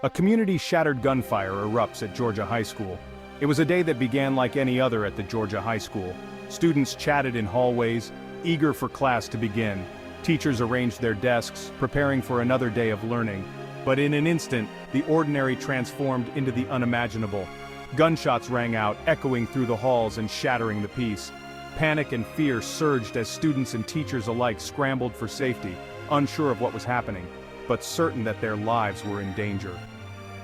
A community-shattered gunfire erupts at Georgia High School. It was a day that began like any other at the Georgia High School. Students chatted in hallways, eager for class to begin. Teachers arranged their desks, preparing for another day of learning. But in an instant, the ordinary transformed into the unimaginable. Gunshots rang out, echoing through the halls and shattering the peace. Panic and fear surged as students and teachers alike scrambled for safety, unsure of what was happening, but certain that their lives were in danger.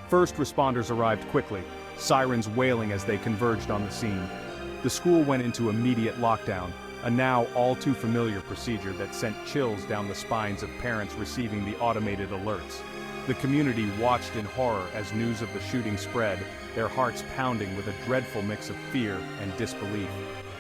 First responders arrived quickly, sirens wailing as they converged on the scene. The school went into immediate lockdown, a now all-too-familiar procedure that sent chills down the spines of parents receiving the automated alerts. The community watched in horror as news of the shooting spread, their hearts pounding with a dreadful mix of fear and disbelief.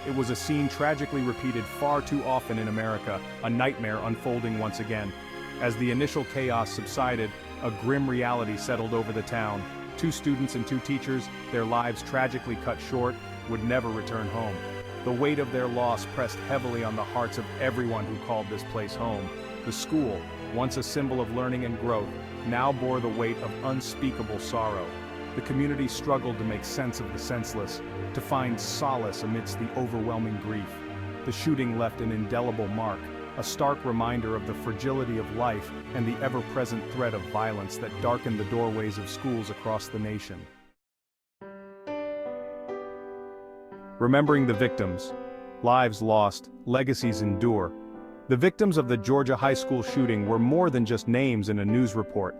It was a scene tragically repeated far too often in America, a nightmare unfolding once again. As the initial chaos subsided, a grim reality settled over the town. 2 students and 2 teachers, their lives tragically cut short, would never return home. The weight of their loss pressed heavily on the hearts of everyone who called this place home. The school, once a symbol of learning and growth, now bore the weight of unspeakable sorrow. The community struggled to make sense of the senseless, to find solace amidst the overwhelming grief. The shooting left an indelible mark, a stark reminder of the fragility of life and the ever-present threat of violence that darkened the doorways of schools across the nation. Remembering the victims, lives lost, legacies endure. The victims of the Georgia High School shooting were more than just names in a news report.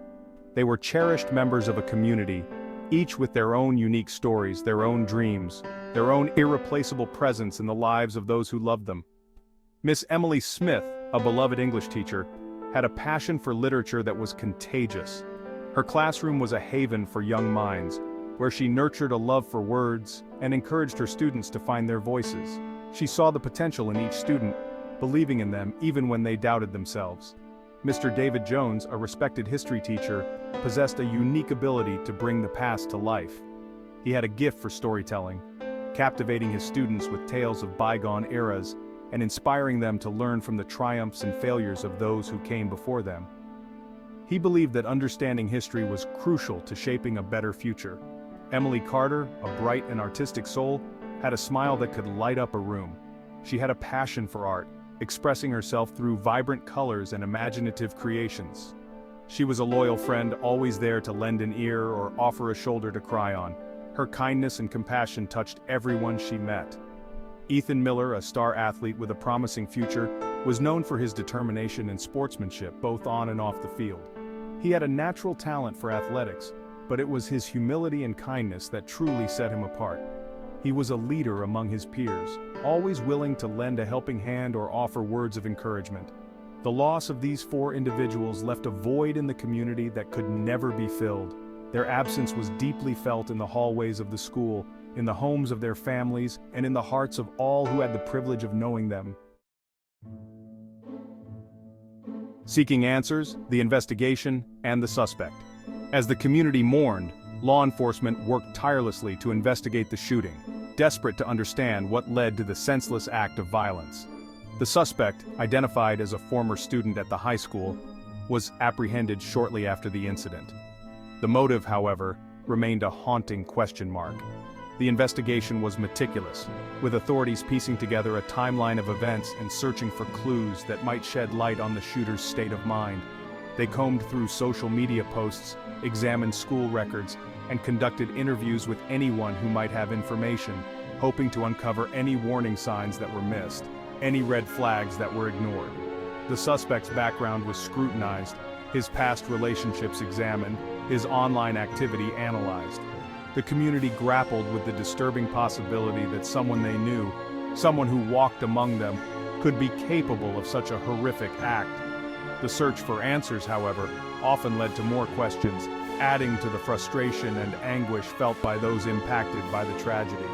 They were cherished members of a community, each with their own unique stories, their own dreams, their own irreplaceable presence in the lives of those who loved them. Miss Emily Smith, a beloved English teacher, had a passion for literature that was contagious. Her classroom was a haven for young minds, where she nurtured a love for words and encouraged her students to find their voices. She saw the potential in each student, believing in them even when they doubted themselves. Mr. David Jones, a respected history teacher, possessed a unique ability to bring the past to life. He had a gift for storytelling, captivating his students with tales of bygone eras and inspiring them to learn from the triumphs and failures of those who came before them. He believed that understanding history was crucial to shaping a better future. Emily Carter, a bright and artistic soul, had a smile that could light up a room. She had a passion for art, expressing herself through vibrant colors and imaginative creations. She was a loyal friend, always there to lend an ear or offer a shoulder to cry on. Her kindness and compassion touched everyone she met. Ethan Miller, a star athlete with a promising future, was known for his determination and sportsmanship both on and off the field. He had a natural talent for athletics, but it was his humility and kindness that truly set him apart. He was a leader among his peers, always willing to lend a helping hand or offer words of encouragement. The loss of these 4 individuals left a void in the community that could never be filled. Their absence was deeply felt in the hallways of the school, in the homes of their families, and in the hearts of all who had the privilege of knowing them. Seeking answers, the investigation, and the suspect. As the community mourned, law enforcement worked tirelessly to investigate the shooting, desperate to understand what led to the senseless act of violence. The suspect, identified as a former student at the high school, was apprehended shortly after the incident. The motive, however, remained a haunting question mark. The investigation was meticulous, with authorities piecing together a timeline of events and searching for clues that might shed light on the shooter's state of mind. They combed through social media posts, examined school records, and conducted interviews with anyone who might have information, hoping to uncover any warning signs that were missed, any red flags that were ignored. The suspect's background was scrutinized, his past relationships examined, his online activity analyzed. The community grappled with the disturbing possibility that someone they knew, someone who walked among them, could be capable of such a horrific act. The search for answers, however, often led to more questions, adding to the frustration and anguish felt by those impacted by the tragedy.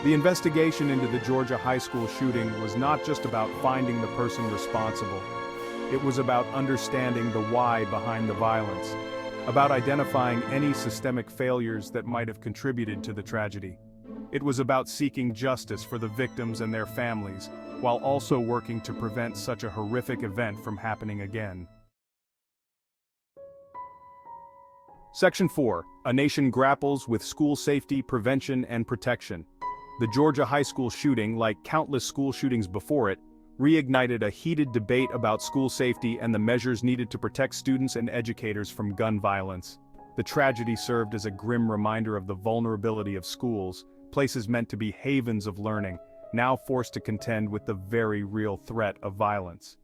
The investigation into the Georgia High School shooting was not just about finding the person responsible. It was about understanding the why behind the violence, about identifying any systemic failures that might have contributed to the tragedy. It was about seeking justice for the victims and their families, while also working to prevent such a horrific event from happening again. Section 4. A nation grapples with school safety, prevention, and protection. The Georgia high school shooting, like countless school shootings before it, reignited a heated debate about school safety and the measures needed to protect students and educators from gun violence. The tragedy served as a grim reminder of the vulnerability of schools, places meant to be havens of learning, now forced to contend with the very real threat of violence.